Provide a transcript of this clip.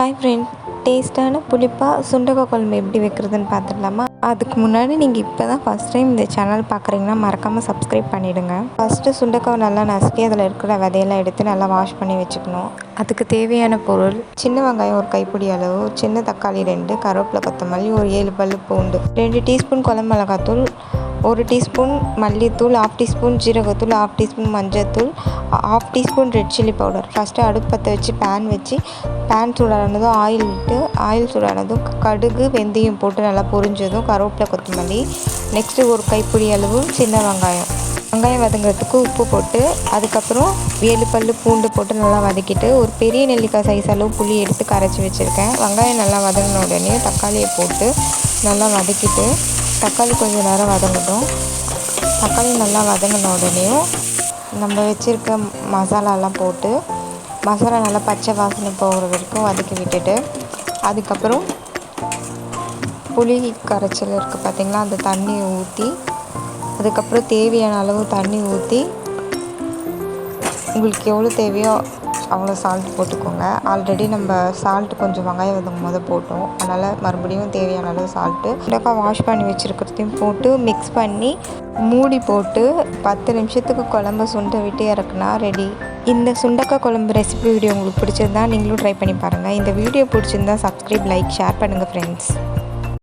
Hi friend, டேஸ்ட்டான புளிப்பாக சுண்டக்காய் குழம்பு எப்படி வைக்கிறதுன்னு பார்த்துடலாமா? அதுக்கு முன்னாடி நீங்கள் இப்போ தான் ஃபஸ்ட் டைம் இந்த சேனல் பார்க்குறீங்கன்னா மறக்காமல் சப்ஸ்கிரைப் பண்ணிவிடுங்க. ஃபஸ்ட்டு சுண்டக்காய் நல்லா நசுக்கி அதில் இருக்கிற விதையெல்லாம் எடுத்து நல்லா வாஷ் பண்ணி வச்சுக்கணும். அதுக்கு தேவையான பொருள்: சின்ன வெங்காயம் ஒரு கைப்பிடி அளவு, சின்ன தக்காளி 2, கருவேப்பிலை, கொத்தமல்லி, ஒரு 7 பல் பூண்டு, 2 டீஸ்பூன் குழம்பு மிளகாத்தூள், 1 டீஸ்பூன் மல்லித்தூள், 1/2 டீஸ்பூன் ஜீரகத்தூள், 1/2 டீஸ்பூன் மஞ்சள்தூள், 1/2 teaspoon red chilli powder. First அடுப்பு பற்ற வச்சு பேன் சூடானதும் ஆயில் சூடானதும் கடுகு வெந்தயம் போட்டு நல்லா பொரிஞ்சதும் கருவேப்பிலை, கொத்தமல்லி, நெக்ஸ்ட்டு ஒரு கைப்பிடி அளவு சின்ன வெங்காயம் வதங்கிறதுக்கு உப்பு போட்டு, அதுக்கப்புறம் 7 பல் பூண்டு போட்டு நல்லா வதக்கிட்டு, ஒரு பெரிய நெல்லிக்காய் சைஸ் அளவு புளி எடுத்து கரைச்சி வச்சுருக்கேன். வெங்காயம் நல்லா வதங்கின உடனே தக்காளியை போட்டு நல்லா வதக்கிட்டு, தக்காளி கொஞ்சம் நேரம் வதங்கட்டும். தக்காளி நல்லா வதங்கின உடனேயும் நம்ம வச்சுருக்க மசாலாலாம் போட்டு மசாலா நல்லா பச்சை வாசனை போகிற வரைக்கும் வதக்கி விட்டுட்டு, அதுக்கப்புறம் புளி கரைச்சல் இருக்குது பார்த்திங்களா, அந்த தண்ணியை ஊற்றி, அதுக்கப்புறம் தேவையான அளவு தண்ணி ஊற்றி, உங்களுக்கு எவ்வளோ தேவையோ அவ்வளோ சால்ட் போட்டுக்கோங்க. ஆல்ரெடி நம்ம சால்ட் கொஞ்சம் வெங்காயம் வதங்கும் போது போட்டோம், அதனால் மறுபடியும் தேவையான அளவு சால்ட்டு, சுண்டக்காய் வாஷ் பண்ணி வச்சுருக்கிறதையும் போட்டு மிக்ஸ் பண்ணி மூடி போட்டு 10 நிமிஷத்துக்கு குழம்பு சுண்ட விட்டு இறக்குனா ரெடி. இந்த சுண்டக்காய் குழம்பு ரெசிபி வீடியோ உங்களுக்கு பிடிச்சிருந்தா நீங்களும் ட்ரை பண்ணி பாருங்கள். இந்த வீடியோ பிடிச்சிருந்தா சப்ஸ்கிரைப், லைக், ஷேர் பண்ணுங்கள் ஃப்ரெண்ட்ஸ்.